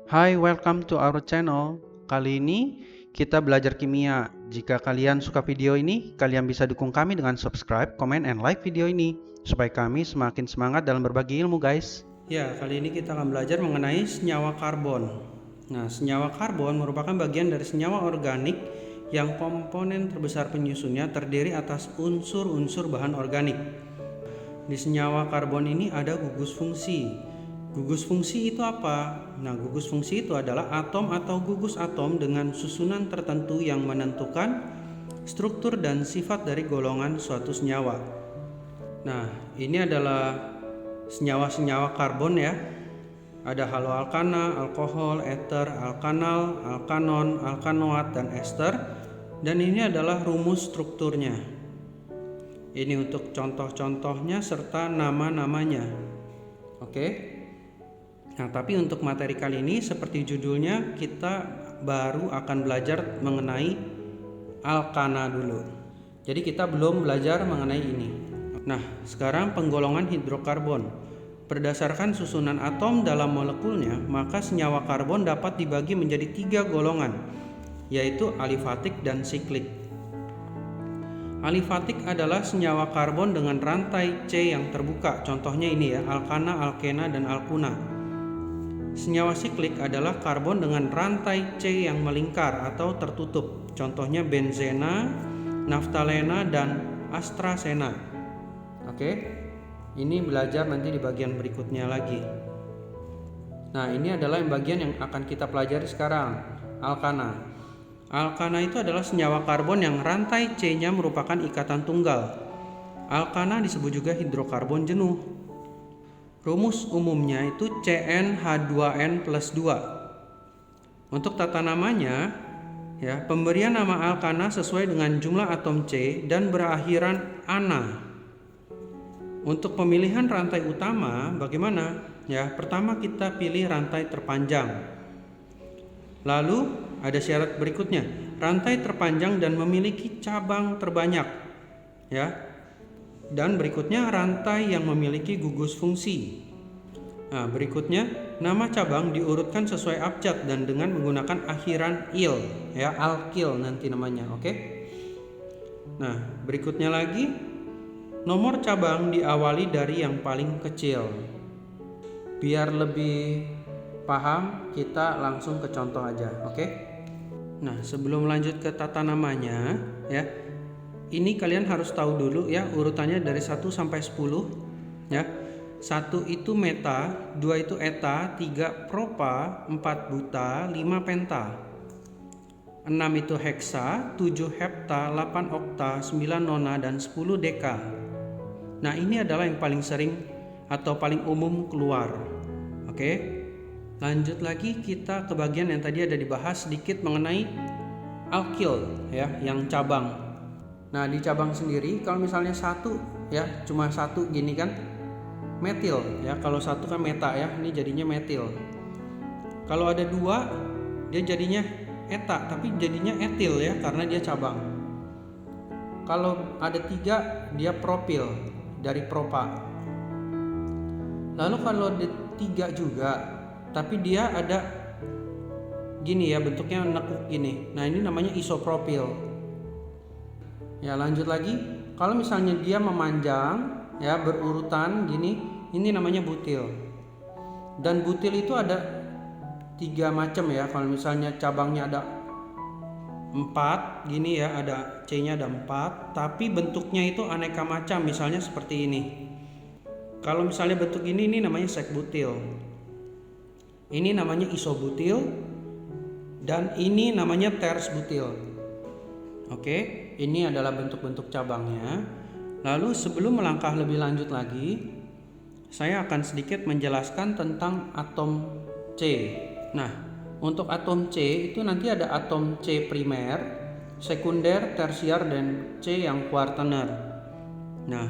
Hai, welcome to our channel. Kali ini kita belajar kimia. Jika kalian suka video ini, kalian bisa dukung kami dengan subscribe, comment, and like video ini supaya kami semakin semangat dalam berbagi ilmu, guys. Ya, kali ini kita akan belajar mengenai senyawa karbon. Nah, senyawa karbon merupakan bagian dari senyawa organik yang komponen terbesar penyusunnya terdiri atas unsur-unsur bahan organik. Di senyawa karbon ini ada gugus fungsi. Gugus fungsi itu apa? Nah, gugus fungsi itu adalah atom atau gugus atom dengan susunan tertentu yang menentukan struktur dan sifat dari golongan suatu senyawa. Nah, ini adalah senyawa-senyawa karbon ya. Ada haloalkana, alkohol, eter, alkanal, alkanon, alkanoat, dan ester. Dan ini adalah rumus strukturnya. Ini untuk contoh-contohnya serta nama-namanya. Oke. Nah, tapi untuk materi kali ini seperti judulnya kita baru akan belajar mengenai alkana dulu. Jadi kita belum belajar mengenai ini. Nah, sekarang penggolongan hidrokarbon. Berdasarkan susunan atom dalam molekulnya, maka senyawa karbon dapat dibagi menjadi 3 golongan, yaitu alifatik dan siklik. Alifatik adalah senyawa karbon dengan rantai C yang terbuka. Contohnya ini ya, alkana, alkena, dan alkuna. Senyawa siklik adalah karbon dengan rantai C yang melingkar atau tertutup. Contohnya benzena, naftalena, dan astrasena. Oke. Ini belajar nanti di bagian berikutnya lagi. Nah, ini adalah bagian yang akan kita pelajari sekarang, alkana. Alkana itu adalah senyawa karbon yang rantai C-nya merupakan ikatan tunggal. Alkana disebut juga hidrokarbon jenuh. Rumus umumnya itu CnH2n+2. Untuk tata namanya, ya, pemberian nama alkana sesuai dengan jumlah atom C dan berakhiran ana. Untuk pemilihan rantai utama bagaimana? Ya, pertama kita pilih rantai terpanjang. Lalu ada syarat berikutnya, rantai terpanjang dan memiliki cabang terbanyak. Ya. Dan berikutnya rantai yang memiliki gugus fungsi. Nah, berikutnya nama cabang diurutkan sesuai abjad dan dengan menggunakan akhiran il, ya, alkil nanti namanya, oke? Nah, berikutnya lagi nomor cabang diawali dari yang paling kecil. Biar lebih paham, kita langsung ke contoh aja, oke? Nah, sebelum lanjut ke tata namanya, ya, ini kalian harus tahu dulu ya urutannya dari 1 sampai 10, ya. 1 itu meta, 2 itu eta, 3 propa, 4 buta, 5 penta, 6 itu heksa, 7 hepta, 8 okta, 9 nona, dan 10 deka. Nah, ini adalah yang paling sering atau paling umum keluar. Oke. Lanjut lagi kita ke bagian yang tadi ada dibahas sedikit mengenai alkil ya, yang cabang. Nah, di cabang sendiri kalau misalnya 1 ya, cuma 1 gini kan metil ya. Kalau 1 kan meta ya, ini jadinya metil. Kalau ada 2 dia jadinya eta, tapi jadinya etil ya karena dia cabang. Kalau ada 3 dia propil dari propa. Lalu kalau ada 3 juga tapi dia ada gini ya, bentuknya nekuk gini. Nah, ini namanya isopropil. Ya, lanjut lagi. Kalau misalnya dia memanjang ya, berurutan gini, ini namanya butil. Dan butil itu ada 3 macam ya. Kalau misalnya cabangnya ada 4 gini ya, ada C-nya ada 4, tapi bentuknya itu aneka macam, misalnya seperti ini. Kalau misalnya bentuk ini namanya sekbutil. Ini namanya isobutil dan ini namanya tersbutil. Oke, ini adalah bentuk-bentuk cabangnya. Lalu sebelum melangkah lebih lanjut lagi, saya akan sedikit menjelaskan tentang atom C. Nah, untuk atom C itu nanti ada atom C primer, sekunder, tersier, dan C yang kuartener. Nah,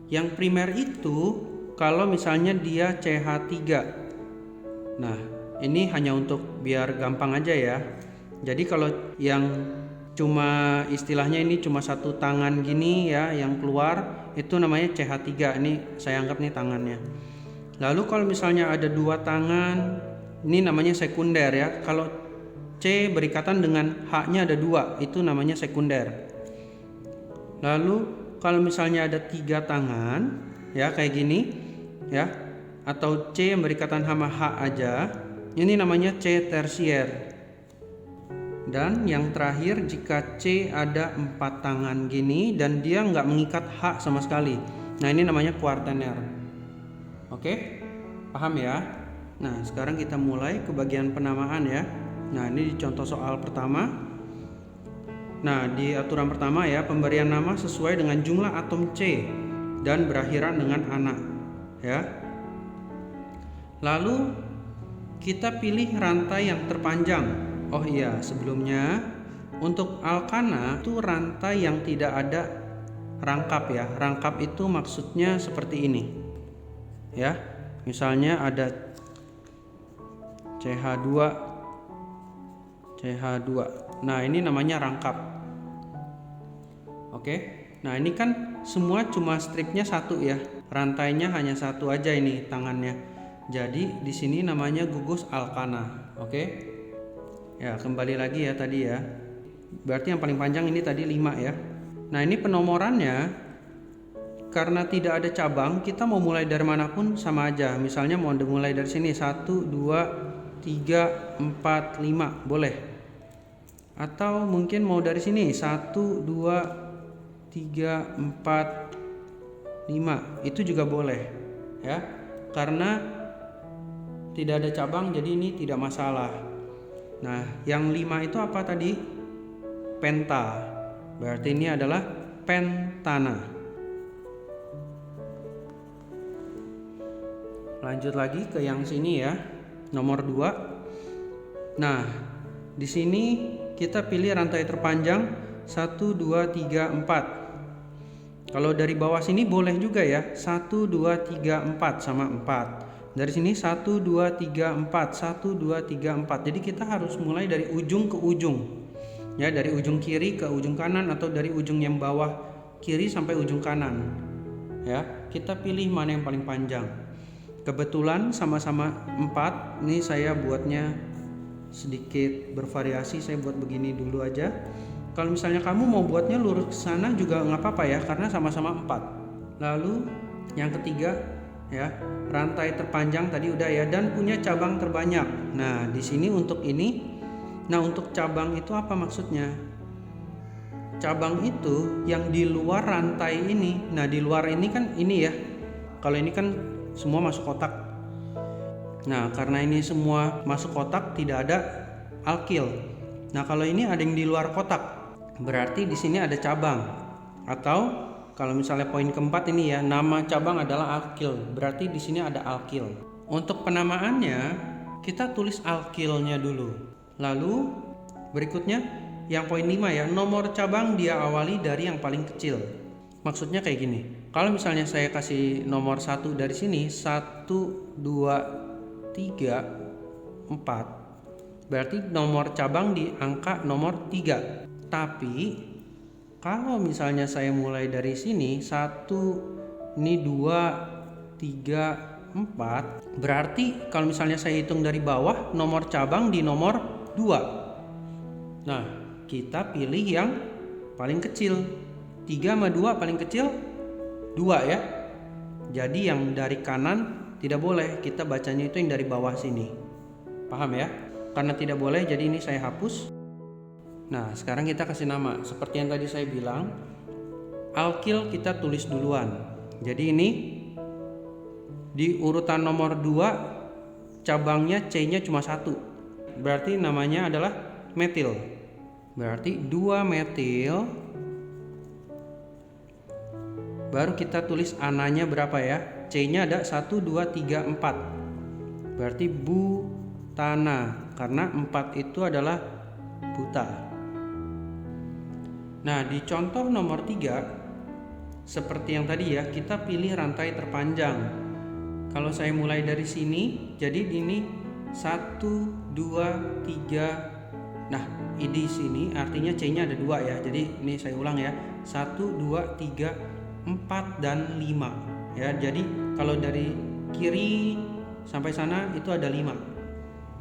yang primer itu kalau misalnya dia CH3. Nah, ini hanya untuk biar gampang aja ya. Jadi kalau yang cuma istilahnya ini cuma 1 tangan gini ya yang keluar, itu namanya CH3. Ini saya anggap nih tangannya. Lalu kalau misalnya ada 2 tangan ini namanya sekunder ya. Kalau C berikatan dengan H-nya ada 2, itu namanya sekunder. Lalu kalau misalnya ada 3 tangan ya kayak gini ya, atau C yang berikatan sama H aja, ini namanya C tersier. Dan yang terakhir, jika C ada 4 tangan gini dan dia nggak mengikat H sama sekali, nah ini namanya kuartener. Oke, paham ya? Nah sekarang kita mulai ke bagian penamaan ya. Nah ini di contoh soal pertama. Nah di aturan pertama ya, pemberian nama sesuai dengan jumlah atom C dan berakhiran dengan ana ya. Lalu kita pilih rantai yang terpanjang. Oh iya, sebelumnya untuk alkana itu rantai yang tidak ada rangkap ya. Rangkap itu maksudnya seperti ini ya. Misalnya ada CH2 CH2. Nah, ini namanya rangkap. Oke. Nah, ini kan semua cuma stripnya satu ya. Rantainya hanya satu aja ini tangannya. Jadi di sini namanya gugus alkana. Oke. Ya, kembali lagi ya tadi ya. Berarti yang paling panjang ini tadi 5 ya. Nah, ini penomorannya karena tidak ada cabang, kita mau mulai dari manapun sama aja. Misalnya mau mulai dari sini 1 2 3 4 5 boleh. Atau mungkin mau dari sini 1 2 3 4 5 itu juga boleh ya. Karena tidak ada cabang jadi ini tidak masalah. Nah, yang 5 itu apa tadi? Penta. Berarti ini adalah pentana. Lanjut lagi ke yang sini ya, nomor 2. Nah, di sini kita pilih rantai terpanjang 1 2 3 4. Kalau dari bawah sini boleh juga ya, 1 2 3 4 sama 4. Dari sini 1 2 3 4, 1 2 3 4. Jadi kita harus mulai dari ujung ke ujung. Ya, dari ujung kiri ke ujung kanan atau dari ujung yang bawah kiri sampai ujung kanan. Ya, kita pilih mana yang paling panjang. Kebetulan sama-sama 4. Ini saya buatnya sedikit bervariasi, saya buat begini dulu aja. Kalau misalnya kamu mau buatnya lurus ke sana juga nggak apa-apa ya, karena sama-sama 4. Lalu yang ketiga ya, rantai terpanjang tadi udah ya, dan punya cabang terbanyak. Nah, di sini untuk ini. Nah, untuk cabang itu apa maksudnya? Cabang itu yang di luar rantai ini. Nah, di luar ini kan ini ya. Kalau ini kan semua masuk kotak. Nah, karena ini semua masuk kotak, tidak ada alkil. Nah, kalau ini ada yang di luar kotak, berarti di sini ada cabang. Atau kalau misalnya poin keempat ini ya, nama cabang adalah alkil, berarti di sini ada alkil. Untuk penamaannya, kita tulis alkilnya dulu. Lalu berikutnya yang poin 5 ya, nomor cabang dia awali dari yang paling kecil. Maksudnya kayak gini. Kalau misalnya saya kasih nomor 1 dari sini, 1 2 3 4. Berarti nomor cabang di angka nomor 3. Tapi kalau misalnya saya mulai dari sini 1 ini 2 3 4, berarti kalau misalnya saya hitung dari bawah, nomor cabang di nomor 2. Nah, kita pilih yang paling kecil. 3 sama 2 paling kecil 2 ya. Jadi yang dari kanan tidak boleh, kita bacanya itu yang dari bawah sini. Paham ya? Karena tidak boleh, jadi ini saya hapus. Nah, sekarang kita kasih nama. Seperti yang tadi saya bilang, alkil kita tulis duluan. Jadi ini di urutan nomor 2 cabangnya C-nya cuma 1. Berarti namanya adalah metil. Berarti 2 metil. Baru kita tulis ananya berapa ya. C-nya ada 1 2 3 4. Berarti butana, karena 4 itu adalah buta. Nah, di contoh nomor 3, seperti yang tadi ya, kita pilih rantai terpanjang. Kalau saya mulai dari sini, jadi ini 1 2 3. Nah, di sini artinya C-nya ada 2 ya. Jadi ini saya ulang ya. 1 2 3 4 dan 5 ya. Jadi kalau dari kiri sampai sana itu ada 5.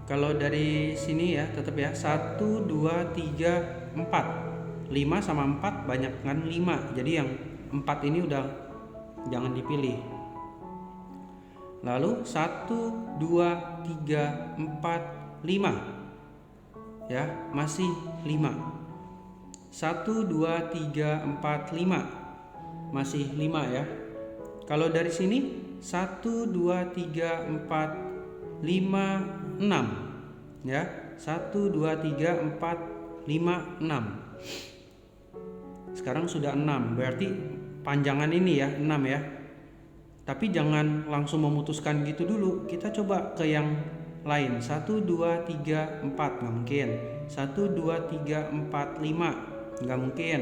Kalau dari sini ya tetap ya 1, 2, 3, 4. 5 sama 4 banyak kan 5. Jadi yang 4 ini udah jangan dipilih. Lalu 1, 2, 3, 4, 5. Ya, masih 5. 1, 2, 3, 4, 5. Masih 5 ya. Kalau dari sini 1, 2, 3, 4, 5, 6 ya. 1, 2, 3, 4, 5, 6. Sekarang sudah 6, berarti panjangan ini ya 6 ya. Tapi jangan langsung memutuskan gitu dulu. Kita coba ke yang lain. 1, 2, 3, 4 nggak mungkin. 1, 2, 3, 4, 5 nggak mungkin,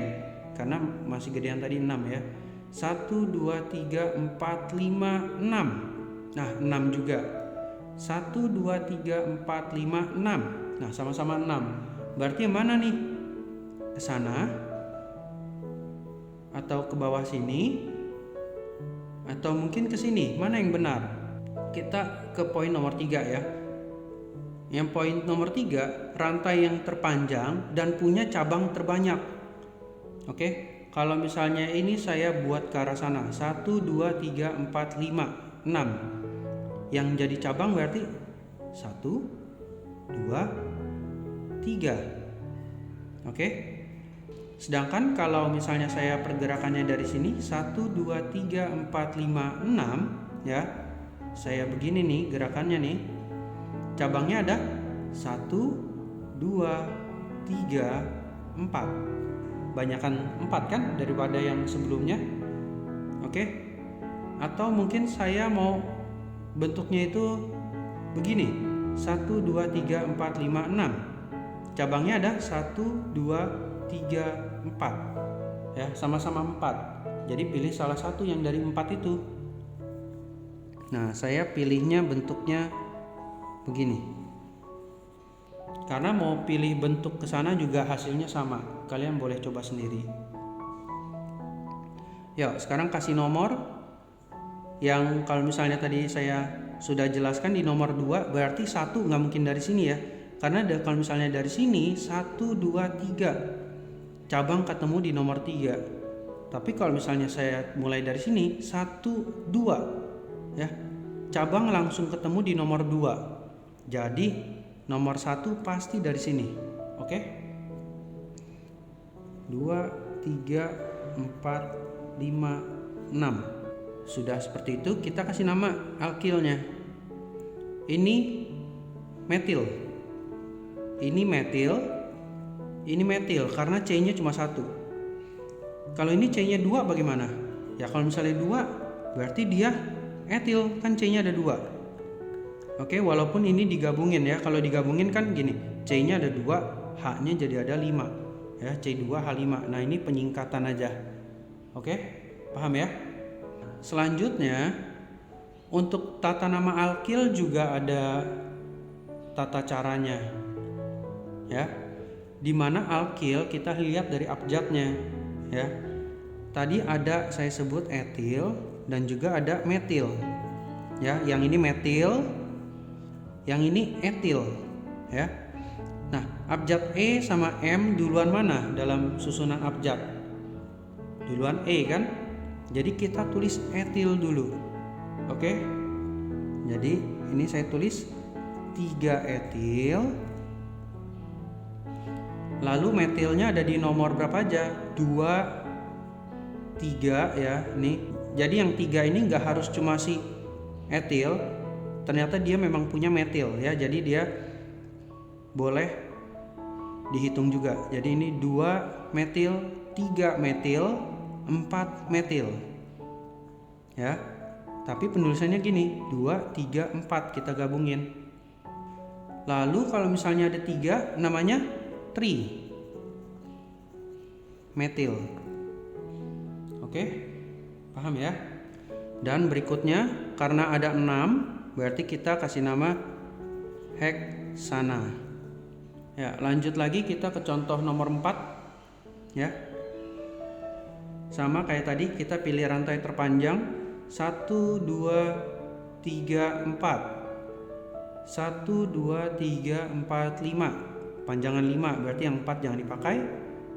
karena masih gedean tadi 6 ya. 1, 2, 3, 4, 5, 6. Nah 6 juga. 1, 2, 3, 4, 5, 6. Nah sama-sama 6. Berarti yang mana nih? Ke sana atau ke bawah sini, atau mungkin ke sini? Mana yang benar? Kita ke poin nomor 3 ya. Yang poin nomor 3, rantai yang terpanjang dan punya cabang terbanyak. Oke, kalau misalnya ini saya buat ke arah sana, 1, 2, 3, 4, 5, 6. Yang jadi cabang berarti 1, 2, 3. Oke. Sedangkan kalau misalnya saya pergerakannya dari sini 1, 2, 3, 4, 5, 6 ya. Saya begini nih gerakannya nih. Cabangnya ada 1, 2, 3, 4. Banyakan 4 kan daripada yang sebelumnya. Oke. Atau mungkin saya mau bentuknya itu begini. 1, 2, 3, 4, 5, 6. Cabangnya ada 1, 2, 3, 4 ya, sama-sama 4. Jadi pilih salah satu yang dari 4 itu. Nah saya pilihnya bentuknya begini, karena mau pilih bentuk ke sana juga hasilnya sama. Kalian boleh coba sendiri. Yuk sekarang kasih nomor. Yang kalau misalnya tadi saya sudah jelaskan di nomor 2, berarti 1 nggak mungkin dari sini ya. Karena kalau misalnya dari sini 1, 2, 3 cabang ketemu di nomor 3. Tapi kalau misalnya saya mulai dari sini 1, 2 ya, cabang langsung ketemu di nomor 2. Jadi nomor 1 pasti dari sini. Oke? 2, 3, 4, 5, 6. Sudah seperti itu, kita kasih nama alkilnya. Ini metil. Ini metil. Ini metil karena C-nya cuma 1. Kalau ini C-nya 2 bagaimana? Ya kalau misalnya 2 berarti dia etil, kan C-nya ada 2. Oke, walaupun ini digabungin ya. Kalau digabungin kan gini, C-nya ada 2, H-nya jadi ada 5. Ya, C2H5. Nah, ini penyingkatan aja. Oke? Paham ya? Selanjutnya, untuk tata nama alkil juga ada tata caranya. Ya. Di mana alkil kita lihat dari abjadnya, ya. Tadi ada saya sebut etil dan juga ada metil. Ya, yang ini metil, yang ini etil, ya. Nah, abjad E sama M duluan mana dalam susunan abjad? Duluan E kan? Jadi kita tulis etil dulu. Oke? Jadi ini saya tulis 3 etil. Lalu metilnya ada di nomor berapa aja? 2, 3 ya. Nih. Jadi yang 3 ini nggak harus cuma si etil. Ternyata dia memang punya metil ya. Jadi dia boleh dihitung juga. Jadi ini 2 metil, 3 metil, 4 metil ya. Tapi penulisannya gini, 2, 3, 4 kita gabungin. Lalu kalau misalnya ada 3 namanya tri metil. Oke, paham ya? Dan berikutnya karena ada 6 berarti kita kasih nama heksana. Ya, lanjut lagi kita ke contoh nomor 4 ya. Sama kayak tadi kita pilih rantai terpanjang 1, 2, 3, 4. 1, 2, 3, 4, 5. Panjangan 5 berarti yang 4 jangan dipakai.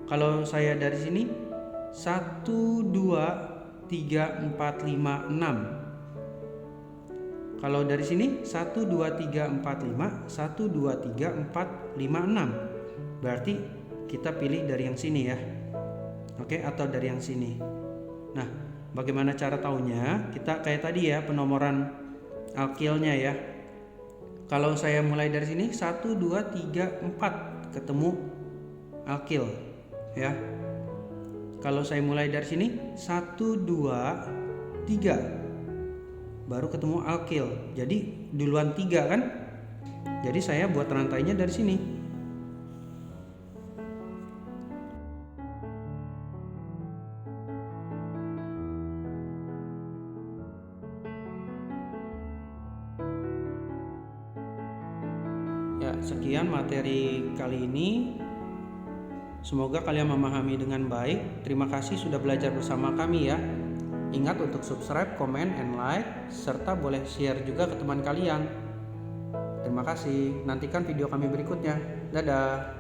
Kalau saya dari sini 1, 2, 3, 4, 5, 6. Kalau dari sini 1, 2, 3, 4, 5, 1, 2, 3, 4, 5, 6. Berarti kita pilih dari yang sini ya. Oke, atau dari yang sini. Nah, bagaimana cara taunya? Kita kayak tadi ya, penomoran alkilnya ya. Kalau saya mulai dari sini 1, 2, 3, 4 ketemu alkil ya. Kalau saya mulai dari sini 1, 2, 3 baru ketemu alkil. Jadi duluan 3 kan? Jadi saya buat rantainya dari sini. Ya, sekian materi kali ini. Semoga kalian memahami dengan baik. Terima kasih sudah belajar bersama kami ya. Ingat untuk subscribe, comment, and like, serta boleh share juga ke teman kalian. Terima kasih. Nantikan video kami berikutnya. Dadah.